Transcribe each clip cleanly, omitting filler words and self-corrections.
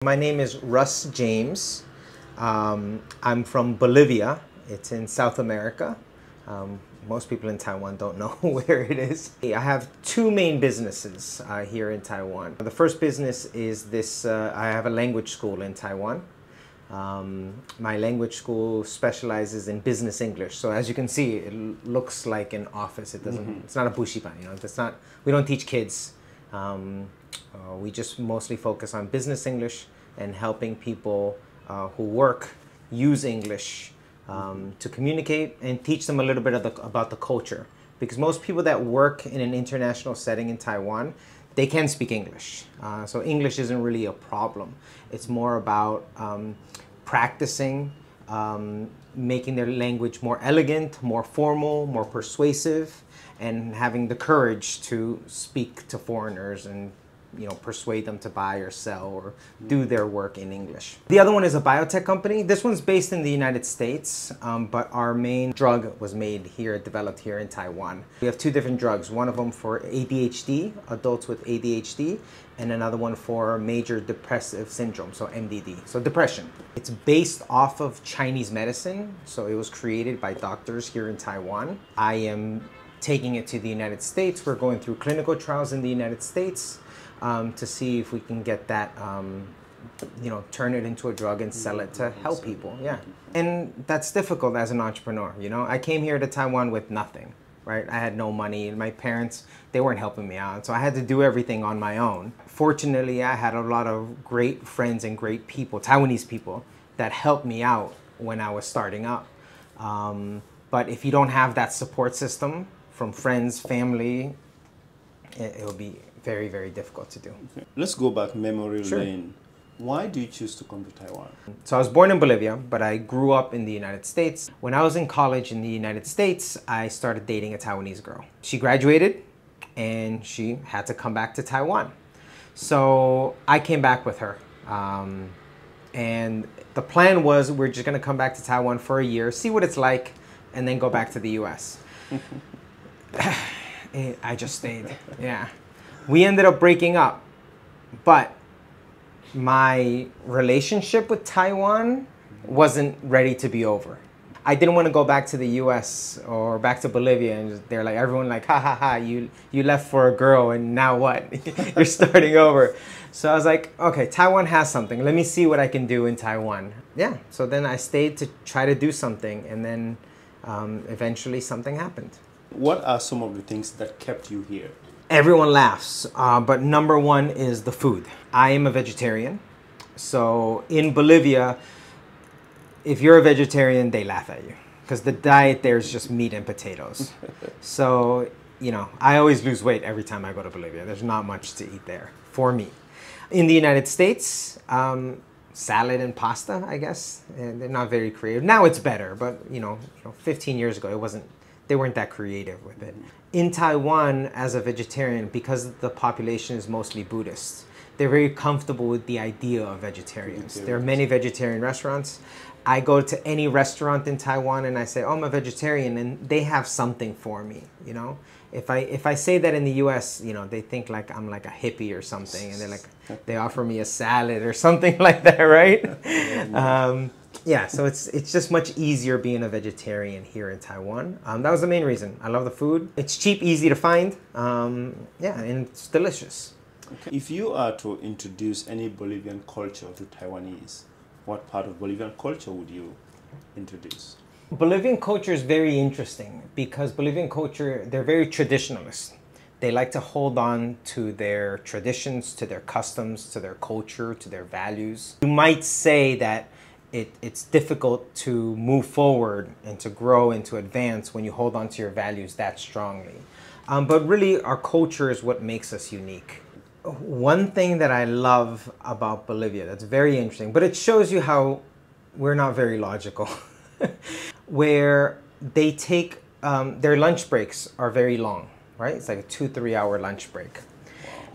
My name is Russ James. I'm from Bolivia. It's in South America. Most people in Taiwan don't know where it is. I have two main businesses here in Taiwan. The first business is this, I have a language school in Taiwan. My language school specializes in business English. So as you can see, it looks like an office. It doesn't, it's not a bushiban, you know, it's not, we don't teach kids. We just mostly focus on business English and helping people who work use English to communicate and teach them a little bit about the culture. Because most people that work in an international setting in Taiwan, they can speak English. So English isn't really a problem. It's more about practicing, making their language more elegant, more formal, more persuasive, and having the courage to speak to foreigners and, you know, persuade them to buy or sell or do their work in English. The other one is a biotech company. This one's based in the United States, but our main drug was made here, developed here in Taiwan. We have two different drugs, one of them for ADHD, adults with ADHD, and another one for major depressive syndrome, so MDD, so depression. It's based off of Chinese medicine, so it was created by doctors here in Taiwan. I am taking it to the United States. We're going through clinical trials in the United States to see if we can get that, you know, turn it into a drug and sell it to help people, yeah. And that's difficult as an entrepreneur, you know. I came here to Taiwan with nothing, right? I had no money, and my parents, they weren't helping me out, so I had to do everything on my own. Fortunately, I had a lot of great friends and great people, Taiwanese people, that helped me out when I was starting up. But if you don't have that support system from friends, family, it'll be very, very difficult to do. Okay. Let's go back memory lane. Why do you choose to come to Taiwan? So I was born in Bolivia, but I grew up in the United States. When I was in college in the United States, I started dating a Taiwanese girl. She graduated and she had to come back to Taiwan. So I came back with her. And the plan was we're just gonna come back to Taiwan for a year, see what it's like, and then go back to the US. I just stayed, yeah. We ended up breaking up, but my relationship with Taiwan wasn't ready to be over. I didn't want to go back to the US or back to Bolivia and they're like, everyone like, ha ha ha, you left for a girl and now what? You're starting over. So I was like, okay, Taiwan has something. Let me see what I can do in Taiwan. Yeah, so then I stayed to try to do something, and then eventually something happened. What are some of the things that kept you here? Everyone laughs, but number one is the food. I am a vegetarian. So in Bolivia, if you're a vegetarian, they laugh at you because the diet there is just meat and potatoes. So, you know, I always lose weight every time I go to Bolivia. There's not much to eat there for me. In the United States, salad and pasta, I guess. And they're not very creative. Now it's better, but you know 15 years ago, they weren't that creative with it. In Taiwan, as a vegetarian, because the population is mostly Buddhist, they're very comfortable with the idea of vegetarians. There are many vegetarian restaurants. I go to any restaurant in Taiwan and I say, oh, I'm a vegetarian, and they have something for me, you know? If I say that in the US, you know, they think like I'm like a hippie or something, and they're like, they offer me a salad or something like that, right? Yeah, so it's just much easier being a vegetarian here in Taiwan. That was the main reason. I love the food. It's cheap, easy to find. Yeah, and it's delicious. Okay. If you are to introduce any Bolivian culture to Taiwanese, what part of Bolivian culture would you introduce? Bolivian culture is very interesting because Bolivian culture, they're very traditionalist. They like to hold on to their traditions, to their customs, to their culture, to their values. You might say that it's difficult to move forward and to grow and to advance when you hold on to your values that strongly. But really, our culture is what makes us unique. One thing that I love about Bolivia that's very interesting, but it shows you how we're not very logical, where they take, their lunch breaks are very long, right? It's like a 2-3 hour lunch break.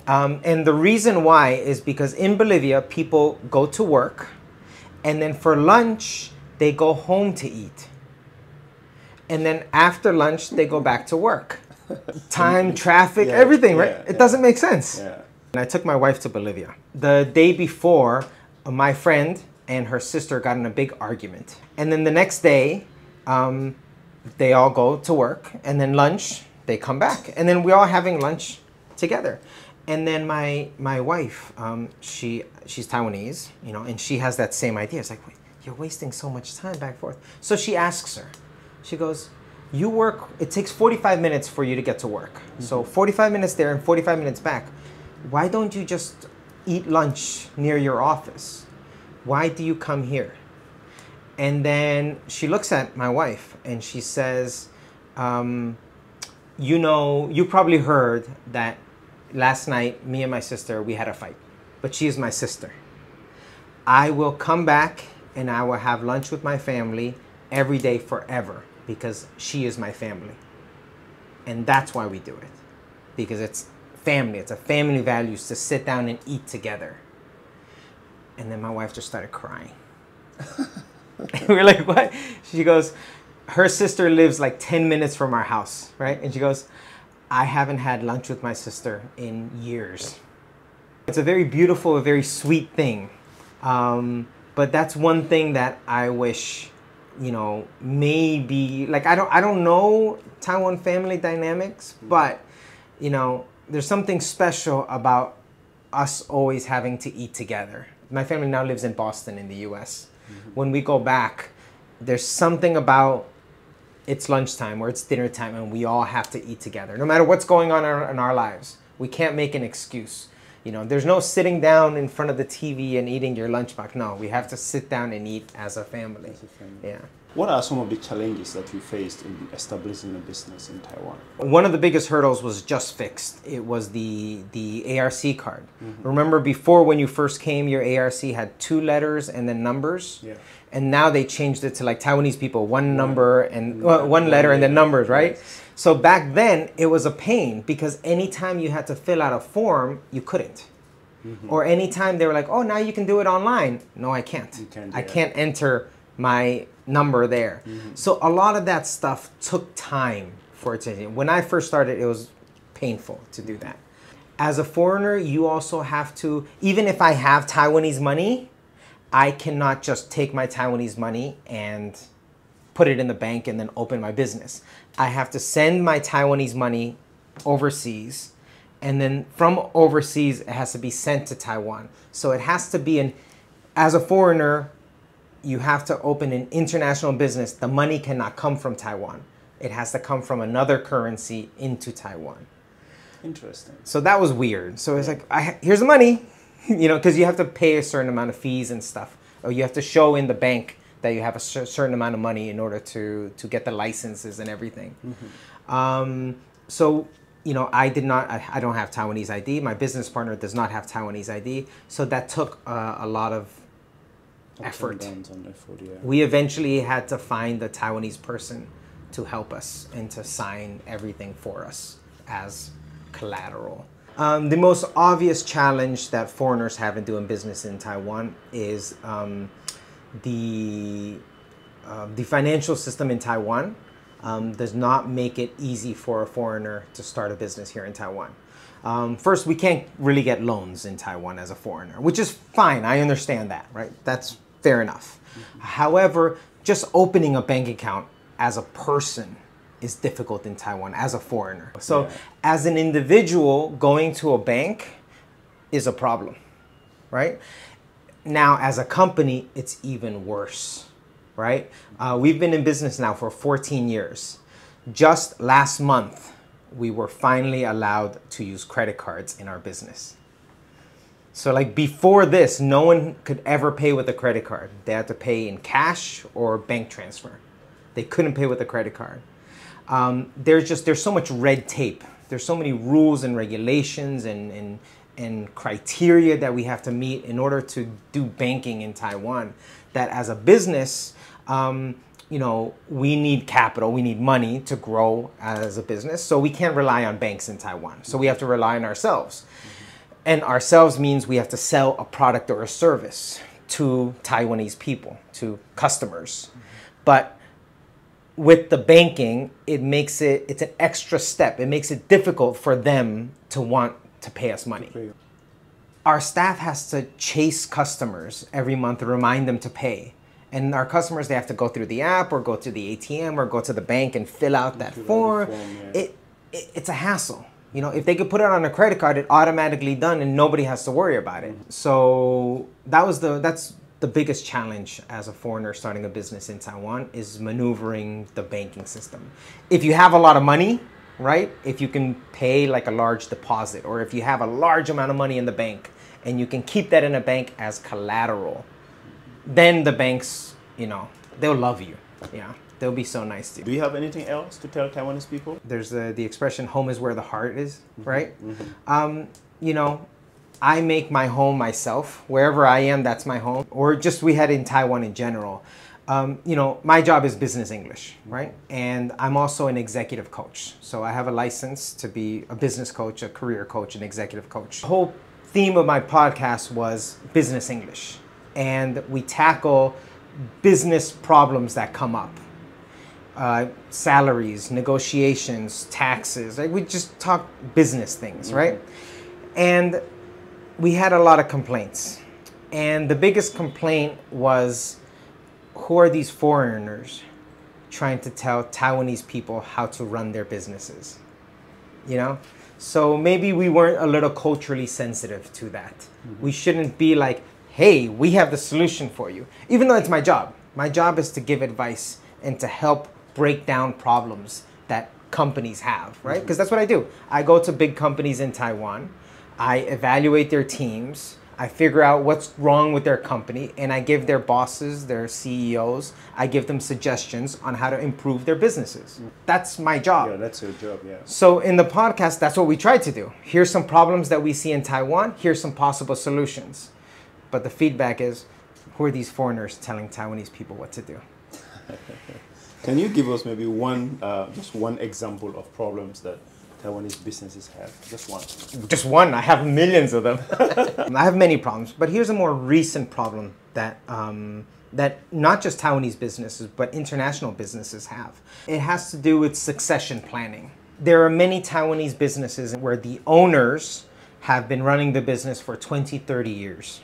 And the reason why is because in Bolivia, people go to work, and then for lunch, they go home to eat. And then after lunch, they go back to work. Time, traffic, everything, right? It doesn't make sense. And I took my wife to Bolivia. The day before, my friend and her sister got in a big argument. And then the next day, they all go to work, and then lunch, they come back. And then we're all having lunch together. And then my wife, she's Taiwanese, you know, and she has that same idea. It's like, wait, you're wasting so much time back and forth. So she asks her, she goes, you work, it takes 45 minutes for you to get to work. So 45 minutes there and 45 minutes back. Why don't you just eat lunch near your office? Why do you come here? And then she looks at my wife and she says, you know, you probably heard that last night, me and my sister, we had a fight, but she is my sister. I will come back and I will have lunch with my family every day forever because she is my family. And that's why we do it, because it's family. It's a family values to sit down and eat together. And then my wife just started crying. We're like, what? She goes, her sister lives like 10 minutes from our house, right? And she goes, I haven't had lunch with my sister in years. It's a very beautiful, a very sweet thing. But that's one thing that I wish, you know, maybe, like, I don't know Taiwan family dynamics, but, you know, there's something special about us always having to eat together. My family now lives in Boston in the US. When we go back, there's something about it's lunchtime or it's dinner time and we all have to eat together. No matter what's going on in our lives, we can't make an excuse. You know, there's no sitting down in front of the TV and eating your lunchbox. No, we have to sit down and eat as a family. Yeah. What are some of the challenges that you faced in establishing a business in Taiwan? One of the biggest hurdles was just fixed. It was the ARC card. Remember before when you first came, your ARC had 2 letters and then numbers? Yeah. And now they changed it to like Taiwanese people, one number and one letter and then numbers, right? Yes. So back then it was a pain because anytime you had to fill out a form, you couldn't. Or anytime they were like, oh, now you can do it online. No, I can't. I can't enter my number there. So a lot of that stuff took time for it to. When I first started, it was painful to do that. As a foreigner, you also have to, even if I have Taiwanese money, I cannot just take my Taiwanese money and put it in the bank and then open my business. I have to send my Taiwanese money overseas, and then from overseas, it has to be sent to Taiwan. So it has to be as a foreigner, you have to open an international business. The money cannot come from Taiwan. It has to come from another currency into Taiwan. Interesting. So that was weird. So it's like, here's the money, you know, because you have to pay a certain amount of fees and stuff. Or you have to show in the bank that you have a certain amount of money in order to get the licenses and everything. So, you know, I don't have Taiwanese ID. My business partner does not have Taiwanese ID. So that took a lot of effort. We eventually had to find a Taiwanese person to help us and to sign everything for us as collateral. The most obvious challenge that foreigners have in doing business in Taiwan is the financial system in Taiwan does not make it easy for a foreigner to start a business here in Taiwan. First, we can't really get loans in Taiwan as a foreigner, which is fine. I understand that, right? That's fair enough. However, just opening a bank account as a person is difficult in Taiwan as a foreigner. So as an individual, going to a bank is a problem, right? Now, as a company, it's even worse, right? We've been in business now for 14 years. Just last month, we were finally allowed to use credit cards in our business. So like before this, no one could ever pay with a credit card. They had to pay in cash or bank transfer. They couldn't pay with a credit card. There's so much red tape. There's so many rules and regulations and criteria that we have to meet in order to do banking in Taiwan, that as a business, you know, we need capital, we need money to grow as a business. So we can't rely on banks in Taiwan. So we have to rely on ourselves. And ourselves means we have to sell a product or a service to Taiwanese people, to customers. But with the banking, it's an extra step. It makes it difficult for them to want to pay us money. our staff has to chase customers every month to remind them to pay. And our customers, they have to go through the app or go to the ATM or go to the bank and fill out that form. It's a hassle. You know, if they could put it on a credit card, it's automatically done and nobody has to worry about it. So that's the biggest challenge as a foreigner starting a business in Taiwan, is maneuvering the banking system. If you have a lot of money, right? If you can pay like a large deposit, or if you have a large amount of money in the bank and you can keep that in a bank as collateral, then the banks, you know, they'll love you. Yeah, they'll be so nice to you. Do you have anything else to tell Taiwanese people? There's the expression, home is where the heart is, right? You know, I make my home myself. Wherever I am, that's my home. Or just we had in Taiwan in general. You know, my job is business English, right? And I'm also an executive coach. So I have a license to be a business coach, a career coach, an executive coach. The whole theme of my podcast was business English. And we tackle business problems that come up. Salaries, negotiations, taxes. Like, we just talk business things, right? And we had a lot of complaints. And the biggest complaint was, who are these foreigners trying to tell Taiwanese people how to run their businesses? You know? So maybe we weren't a little culturally sensitive to that. We shouldn't be like, hey, we have the solution for you. Even though it's my job. My job is to give advice and to help break down problems that companies have, right? Because that's what I do. I go to big companies in Taiwan. I evaluate their teams. I figure out what's wrong with their company, and I give their bosses, their CEOs, I give them suggestions on how to improve their businesses. That's my job. Yeah, that's your job, yeah. So in the podcast, that's what we try to do. Here's some problems that we see in Taiwan. Here's some possible solutions. But the feedback is, who are these foreigners telling Taiwanese people what to do? Can you give us maybe one, just one example of problems that Taiwanese businesses have? Just one. Just one? I have millions of them. I have many problems, but here's a more recent problem that that not just Taiwanese businesses, but international businesses have. It has to do with succession planning. There are many Taiwanese businesses where the owners have been running the business for 20, 30 years.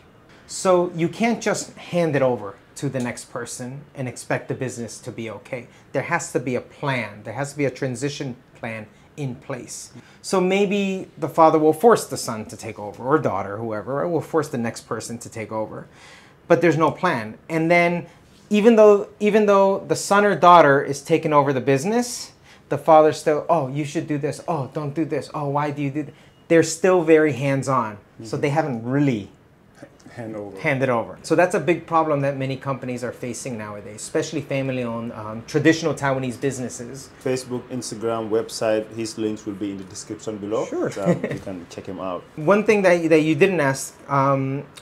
So you can't just hand it over to the next person and expect the business to be okay. There has to be a plan. There has to be a transition plan in place. So maybe the father will force the son to take over, or daughter, whoever, or will force the next person to take over. But there's no plan. And then even though the son or daughter is taking over the business, the father still, oh, you should do this. Oh, don't do this. Oh, why do you do that? They're still very hands-on. So they haven't really hand it over. So that's a big problem that many companies are facing nowadays, especially family-owned, traditional Taiwanese businesses. Facebook, Instagram, website, his links will be in the description below. Sure. So you can check him out. One thing that you didn't ask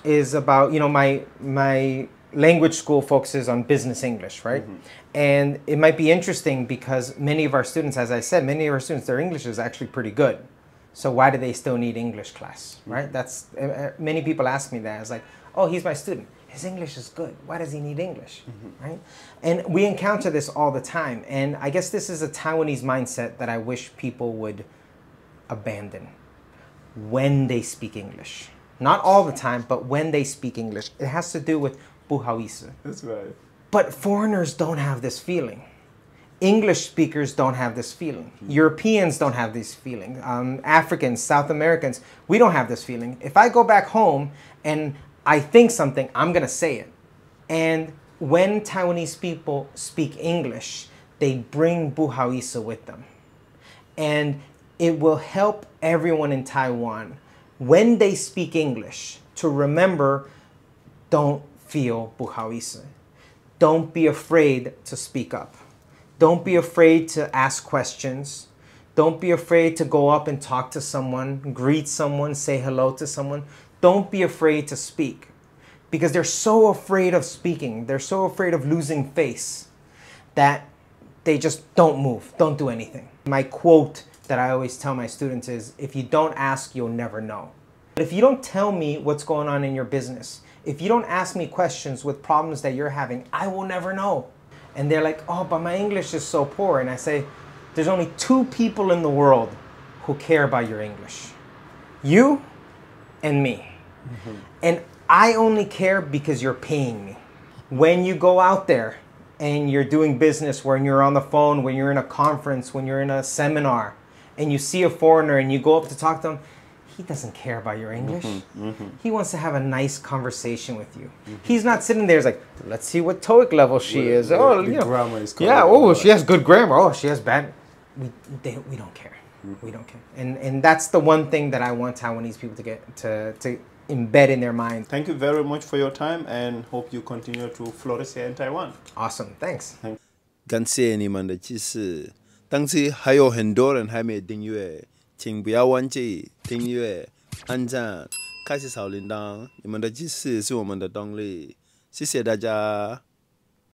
is about, you know, my language school focuses on business English, right? And it might be interesting because many of our students, as I said, their English is actually pretty good. So why do they still need English class, right? That's many people ask me that. It's like, oh, he's my student. His English is good. Why does he need English, right? And we encounter this all the time. And I guess this is a Taiwanese mindset that I wish people would abandon when they speak English. Not all the time, but when they speak English. It has to do with 不好意思. That's right. But foreigners don't have this feeling. English speakers don't have this feeling. Europeans don't have this feeling. Africans, South Americans, we don't have this feeling. If I go back home and I think something, I'm going to say it. And when Taiwanese people speak English, they bring 不好意思 with them. And it will help everyone in Taiwan, when they speak English, to remember, don't feel 不好意思. Don't be afraid to speak up. Don't be afraid to ask questions. Don't be afraid to go up and talk to someone, greet someone, say hello to someone. Don't be afraid to speak, because they're so afraid of speaking. They're so afraid of losing face that they just don't move, don't do anything. My quote that I always tell my students is, if you don't ask, you'll never know. But if you don't tell me what's going on in your business, if you don't ask me questions with problems that you're having, I will never know. And they're like, oh, but my English is so poor. And I say, there's only 2 people in the world who care about your English. You and me. And I only care because you're paying me. When you go out there and you're doing business, when you're on the phone, when you're in a conference, when you're in a seminar, and you see a foreigner and you go up to talk to him, he doesn't care about your English. He wants to have a nice conversation with you. He's not sitting there, he's like, let's see what TOEIC level she is. Oh, the grammar is yeah, correct. oh, she has good grammar. Oh, she has bad. We don't care. We don't care. And that's the one thing that I want Taiwanese people to get to embed in their mind. Thank you very much for your time and hope you continue to flourish here in Taiwan. Awesome. Thanks. 感谢你们的支持，但是还有很多人还没订阅，请不要忘记订阅、按赞、开启小铃铛，你们的支持是我们的动力，谢谢大家。